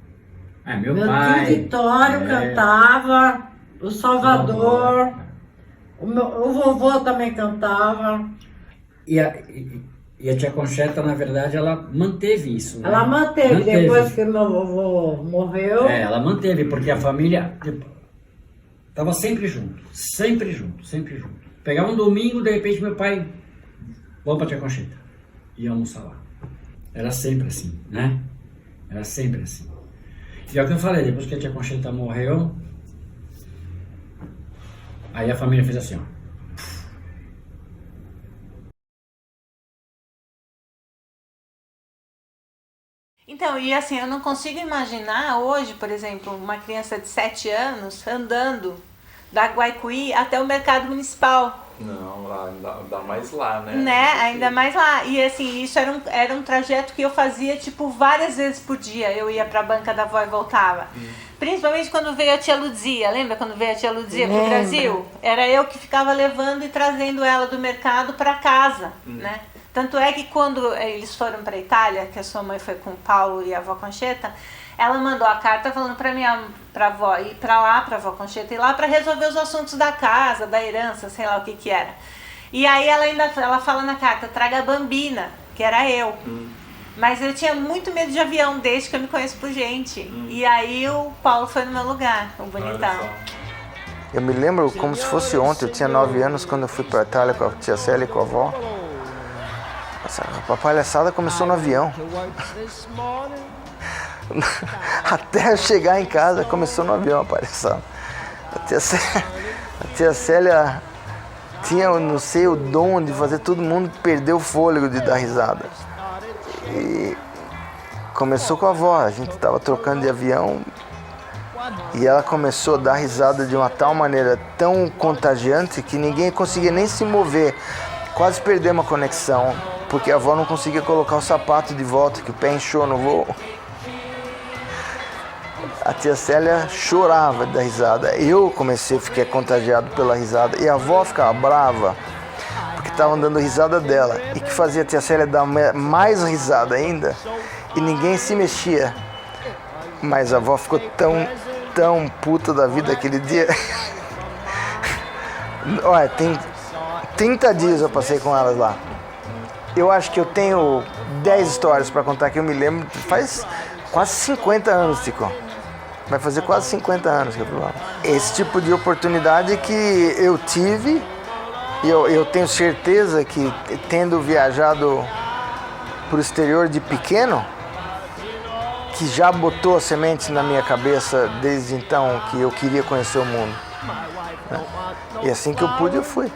Meu tio pai. Vitório cantava, o Salvador, o vovô também cantava. E a tia Concheta, na verdade, ela manteve isso. Né? Ela manteve, depois que meu vovô morreu. Ela manteve, porque a família estava sempre junto. Pegava um domingo, de repente meu pai, vamos pra tia Concheta. E ia almoçar lá. Era sempre assim, né? Era sempre assim. E é o que eu falei, depois que a tia Concheta morreu, aí a família fez assim, ó. Então, e assim, eu não consigo imaginar hoje, por exemplo, uma criança de 7 anos andando da Guaicuí até o mercado municipal. Não, lá, ainda mais lá, né? Ainda mais lá. E assim, isso era um trajeto que eu fazia, tipo, várias vezes por dia. Eu ia pra banca da avó e voltava. Principalmente quando veio a tia Luzia. Lembra quando veio a tia Luzia pro Brasil? Era eu que ficava levando e trazendo ela do mercado pra casa, né? Tanto é que quando eles foram pra Itália, que a sua mãe foi com o Paulo e a avó Concheta, ela mandou a carta falando pra avó ir pra lá, pra avó Concheta ir lá pra resolver os assuntos da casa, da herança, sei lá o que era. E aí ela fala na carta, traga a Bambina, que era eu. Mas eu tinha muito medo de avião desde que eu me conheço por gente. E aí o Paulo foi no meu lugar, o bonitão. Eu me lembro como se fosse ontem, eu tinha 9 anos quando eu fui pra Itália com a tia Célia e com a avó. A palhaçada começou no avião. Até chegar em casa começou no avião a palhaçada. A tia Célia tinha, não sei, o dom de fazer todo mundo perder o fôlego de dar risada. E começou com a avó, a gente estava trocando de avião e ela começou a dar risada de uma tal maneira tão contagiante que ninguém conseguia nem se mover. Quase perdemos a conexão, porque a avó não conseguia colocar o sapato de volta, que o pé inchou no voo. A tia Célia chorava de dar risada. Eu fiquei contagiado pela risada. E a avó ficava brava, porque estavam dando risada dela. E que fazia a tia Célia dar mais risada ainda. E ninguém se mexia. Mas a avó ficou tão puta da vida aquele dia. Olha, tem 30 dias eu passei com elas lá. Eu acho que eu tenho 10 histórias para contar que eu me lembro. Faz quase 50 anos, Tico. Vai fazer quase 50 anos que eu fui lá. Esse tipo de oportunidade que eu tive, e eu tenho certeza que, tendo viajado para o exterior de pequeno, que já botou a semente na minha cabeça desde então que eu queria conhecer o mundo. Né? E assim que eu pude, eu fui.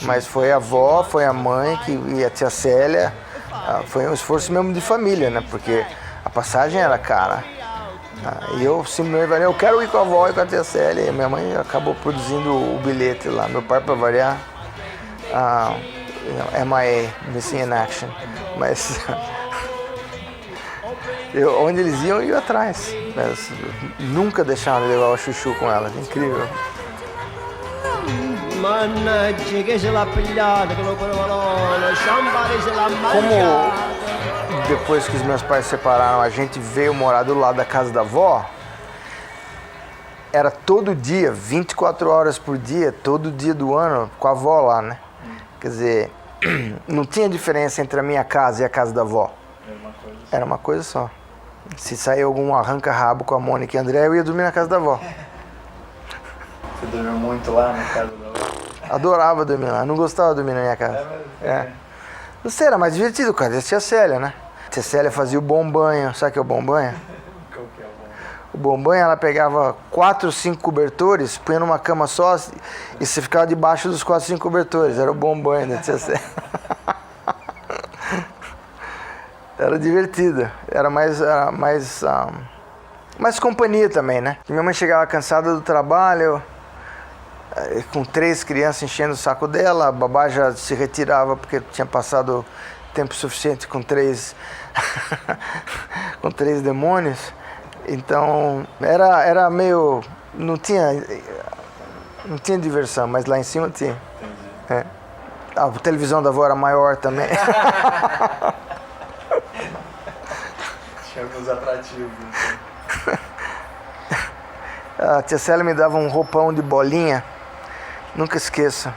Mas foi a avó, foi a mãe e a tia Célia. Foi um esforço mesmo de família, né? Porque a passagem era cara. E eu simplesmente falei, eu quero ir com a avó e com a tia Célia. E a minha mãe acabou produzindo o bilhete lá. Meu pai, para variar, MIA, Missing in Action. Mas onde eles iam, eu ia atrás. Mas nunca deixaram de levar o chuchu com elas. Incrível. Como depois que os meus pais se separaram, a gente veio morar do lado da casa da avó, era todo dia, 24 horas por dia, todo dia do ano, com a avó lá, né? Quer dizer, não tinha diferença entre a minha casa e a casa da avó. Era uma coisa só. Se sair algum arranca-rabo com a Mônica e a André, eu ia dormir na casa da avó. Você dormiu muito lá na casa da avó? Adorava dormir lá, não gostava de dormir na minha casa. Você era mais divertido, cara, a tia Célia, né? A tia Célia fazia o bom banho, sabe o que é o bom banho? Qual que é o bom banho? O bom banho, ela pegava 4 ou 5 cobertores, punha numa cama só e você ficava debaixo dos 4 ou 5 cobertores. Era o bom banho da tia Célia. Era divertida, era mais companhia também, né? Minha mãe chegava cansada do trabalho, com 3 crianças enchendo o saco dela, a babá já se retirava porque tinha passado tempo suficiente com 3 com 3 demônios. Então era meio, não tinha diversão, mas lá em cima tinha. A televisão da avó era maior também. Tinha alguns atrativos. A tia Célia me dava um roupão de bolinha, nunca esqueço.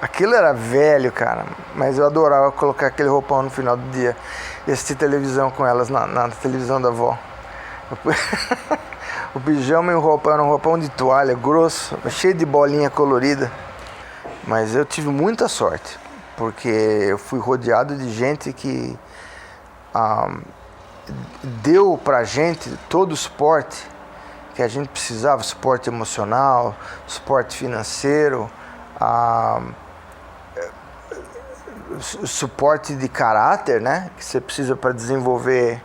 Aquilo era velho, cara, mas eu adorava colocar aquele roupão no final do dia e assistir televisão com elas na televisão da avó. O pijama e o roupão era um roupão de toalha grosso, cheio de bolinha colorida. Mas eu tive muita sorte, porque eu fui rodeado de gente que deu pra gente todo o suporte que a gente precisava, suporte emocional, suporte financeiro, suporte de caráter, né, que você precisa para desenvolver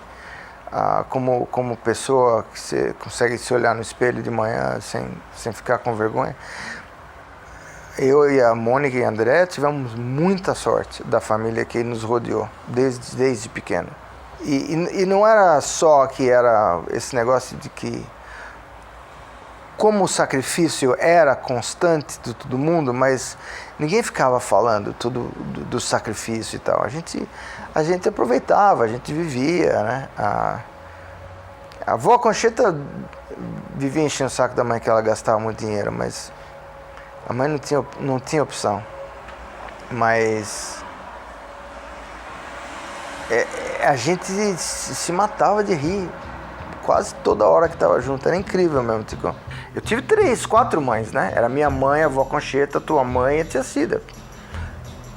como pessoa, que você consegue se olhar no espelho de manhã sem ficar com vergonha. Eu e a Mônica e a André tivemos muita sorte da família que nos rodeou desde pequeno. E não era só que era esse negócio de que, como o sacrifício era constante de todo mundo, mas ninguém ficava falando tudo do sacrifício e tal. A gente aproveitava, a gente vivia, né? A avó Concheta vivia enchendo o saco da mãe que ela gastava muito dinheiro, mas a mãe não tinha opção. Mas a gente se matava de rir quase toda hora que estava junto, era incrível mesmo, Tico. Eu tive 3, 4 mães, né? Era minha mãe, a avó Concheta, tua mãe e a tia Cida.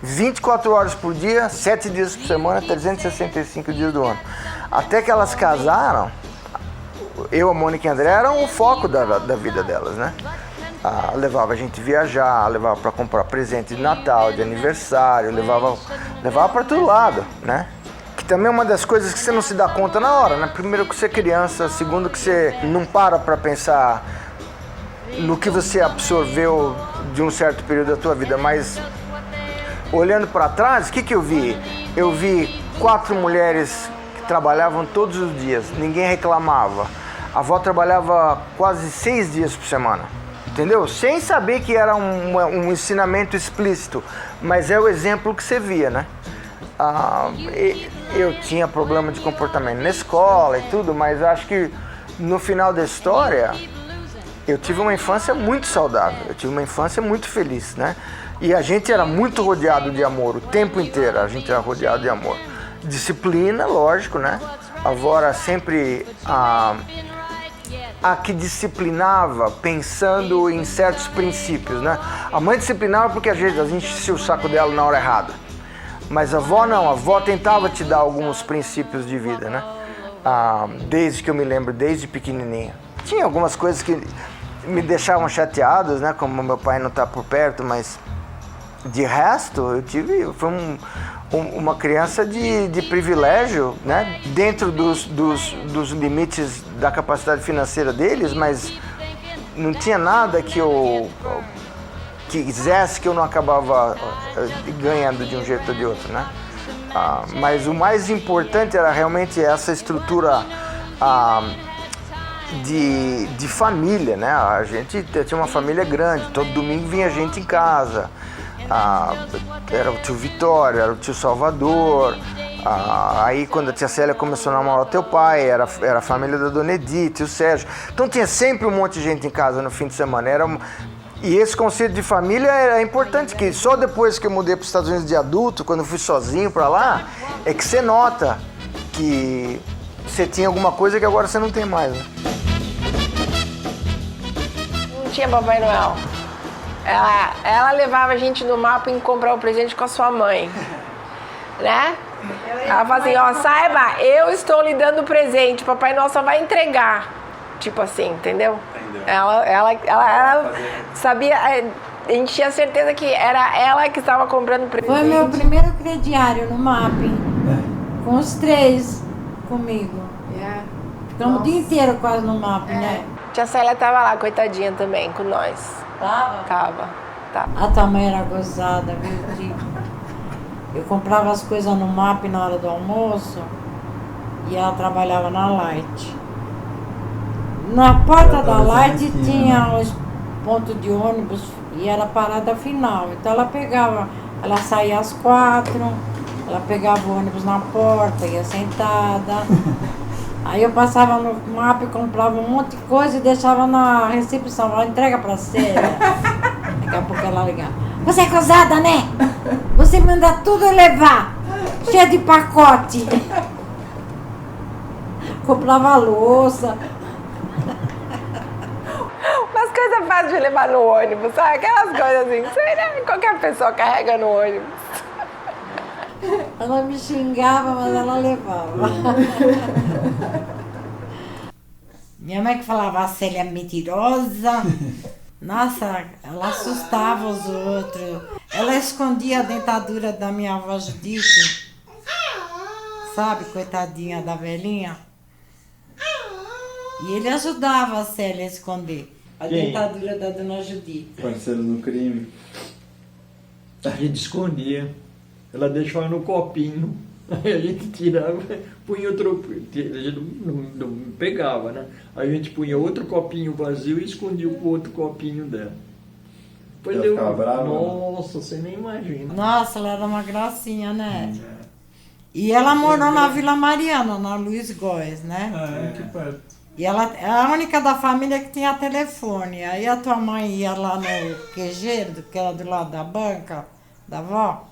24 horas por dia, 7 dias por semana, 365 dias do ano. Até que elas casaram, eu, a Mônica e a André eram o foco da vida delas, né? Levava a gente viajar, levava para comprar presente de Natal, de aniversário, levava para todo lado, né? Que também é uma das coisas que você não se dá conta na hora, né? Primeiro que você é criança, segundo que você não para pensar no que você absorveu de um certo período da tua vida, mas olhando para trás, o que eu vi? Eu vi 4 mulheres que trabalhavam todos os dias, ninguém reclamava. A avó trabalhava quase 6 dias por semana, entendeu? Sem saber que era um ensinamento explícito, mas é o exemplo que você via, né? Eu tinha problema de comportamento na escola e tudo, mas acho que no final da história eu tive uma infância muito saudável, eu tive uma infância muito feliz, né? E a gente era muito rodeado de amor, o tempo inteiro a gente era rodeado de amor. Disciplina, lógico, né? A avó era sempre a que disciplinava pensando em certos princípios, né? A mãe disciplinava porque a gente enchia o saco dela na hora errada. Mas a avó não, a avó tentava te dar alguns princípios de vida, né? Desde que eu me lembro, desde pequenininho. Tinha algumas coisas que me deixavam chateados, né? Como meu pai não tá por perto, mas de resto, foi uma criança de privilégio, né? Dentro dos limites da capacidade financeira deles, mas não tinha nada que eu quisesse que eu não acabava ganhando de um jeito ou de outro, né? Mas o mais importante era realmente essa estrutura de família, né? A gente tinha uma família grande, todo domingo vinha gente em casa. Era o tio Vitório, era o tio Salvador. Aí quando a tia Célia começou a namorar o teu pai, era a família da Dona Edith, o Sérgio. Então tinha sempre um monte de gente em casa no fim de semana. E esse conceito de família é importante, que só depois que eu mudei para os Estados Unidos de adulto, quando eu fui sozinho para lá, é que você nota que você tinha alguma coisa que agora você não tem mais, né? Não tinha Papai Noel. Ela levava a gente no mapa em comprar o presente com a sua mãe, né? Ela fala assim, ó, saiba, eu estou lhe dando presente, Papai Noel só vai entregar. Tipo assim, entendeu? Ela sabia, a gente tinha certeza que era ela que estava comprando presente. Foi meu primeiro crediário no Mapping, com os 3 comigo. Ficamos o dia inteiro quase no Mapping, né? Tia Célia tava lá, coitadinha também, com nós. Tava. A tua mãe era gozada, viu? Eu comprava as coisas no Mapping na hora do almoço e ela trabalhava na Light. Na porta da Light tinha os pontos de ônibus e era a parada final. Então ela saía às 4, ela pegava o ônibus na porta, ia sentada. Aí eu passava no mapa e comprava um monte de coisa e deixava na recepção. Ela entrega pra Célia. Daqui a pouco ela ligava. Você é casada, né? Você manda tudo levar. Cheio de pacote. Comprava louça. Umas coisas fáceis de levar no ônibus, sabe? Aquelas coisas assim, sei, né? Qualquer pessoa carrega no ônibus. Ela me xingava, mas ela levava. Minha mãe que falava, a Célia é mentirosa. Nossa, ela assustava os outros. Ela escondia a dentadura da minha avó Judite. Sabe, coitadinha da velhinha. E ele ajudava a Célia a esconder a dentadura da dona Judite. Parceiros no crime. A gente escondia. Ela deixava no copinho. Aí a gente tirava, punha outro. A gente não pegava, né? Aí a gente punha outro copinho vazio e escondia o outro copinho dela. Depois deu. Nossa, você nem imagina. Nossa, ela era uma gracinha, né? E ela morou na Vila Mariana, na Luiz Góes, né? Aqui perto. E ela é a única da família que tinha telefone. Aí a tua mãe ia lá no queijeiro, que era do lado da banca, da avó.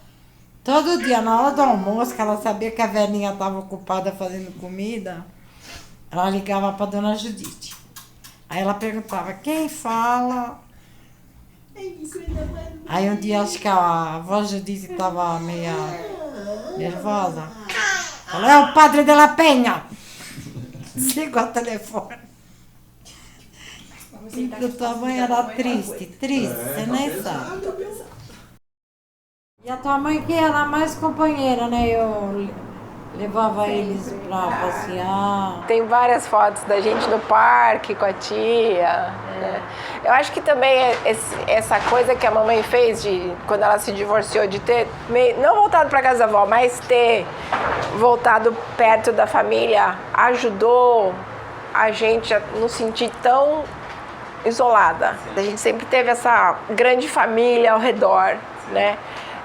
Todo dia, na hora do almoço, que ela sabia que a velhinha estava ocupada fazendo comida, ela ligava para dona Judite. Aí ela perguntava, quem fala? Aí um dia, acho que a avó Judite estava meio nervosa. Falou, é o padre de la Penha. Desligou o telefone. E tua mãe era triste, você nem sabe. E a tua mãe que era mais companheira, né? Eu levava eles pra passear. Tem várias fotos da gente no parque com a tia. Né? Eu acho que também essa coisa que a mamãe fez de quando ela se divorciou, de ter não voltado para casa da avó, mas ter voltado perto da família, ajudou a gente a não sentir tão isolada. A gente sempre teve essa grande família ao redor, né?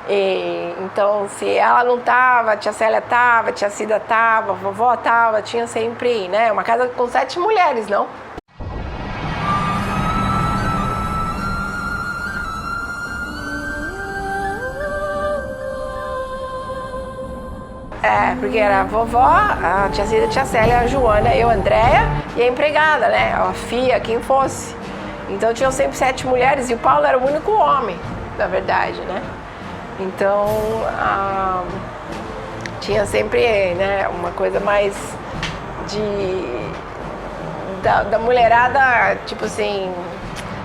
E, então, se ela não tava, a tia Célia tava, a tia Cida tava, a vovó tava, tinha sempre, né? Uma casa com 7 mulheres, não? porque era a vovó, a tia Cida, a tia Célia, a Joana, eu, a Andréia e a empregada, né? A Fia, quem fosse. Então tinham sempre 7 mulheres e o Paulo era o único homem, na verdade, né? Então tinha sempre, né, uma coisa mais da mulherada, tipo assim,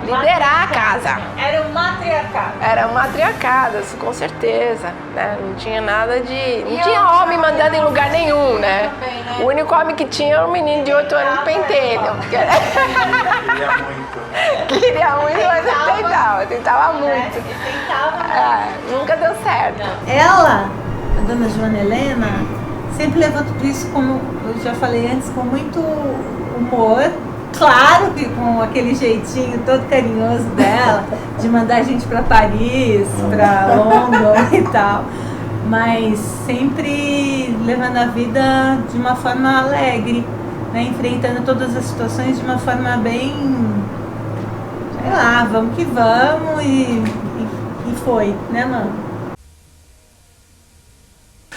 liderar a casa. Era um matriarcado. Era um matriarcado, isso com certeza, né? Não tinha nada de... Não tinha homem mandando em lugar nenhum, né? O único homem que tinha era um menino de 8 anos de pentelho. Queria muito. Queria muito, mas tentava muito. Nunca deu certo. Ela, a dona Joana Helena, sempre levou tudo isso, como eu já falei antes, com muito humor. Claro que com aquele jeitinho todo carinhoso dela, de mandar a gente para Paris, para London e tal, mas sempre levando a vida de uma forma alegre, né? Enfrentando todas as situações de uma forma bem, sei lá, vamos que vamos e foi, né, mano?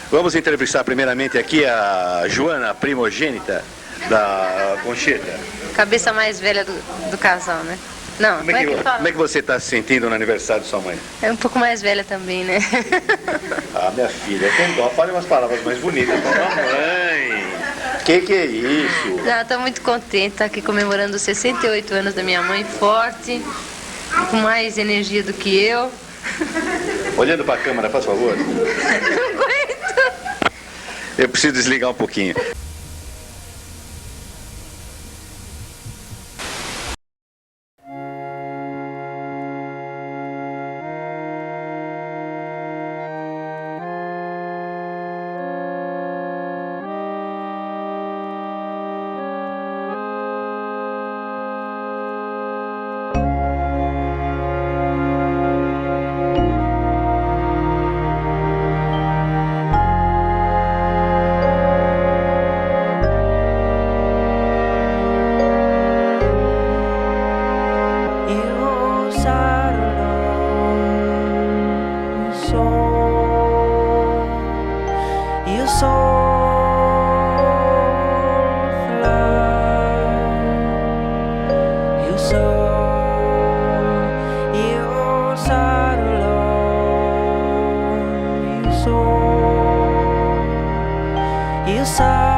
Vamos entrevistar primeiramente aqui a Joana, a primogênita da Conchita. Cabeça mais velha do casal, né? Não, como é que você está se sentindo no aniversário de sua mãe? É um pouco mais velha também, né? Ah, minha filha, tem dó. Fale umas palavras mais bonitas para a mãe. Que é isso? Não, tô muito contente, tá aqui comemorando os 68 anos da minha mãe, forte, com mais energia do que eu. Olhando para a câmera, faz favor. Não aguento. Eu preciso desligar um pouquinho. You saw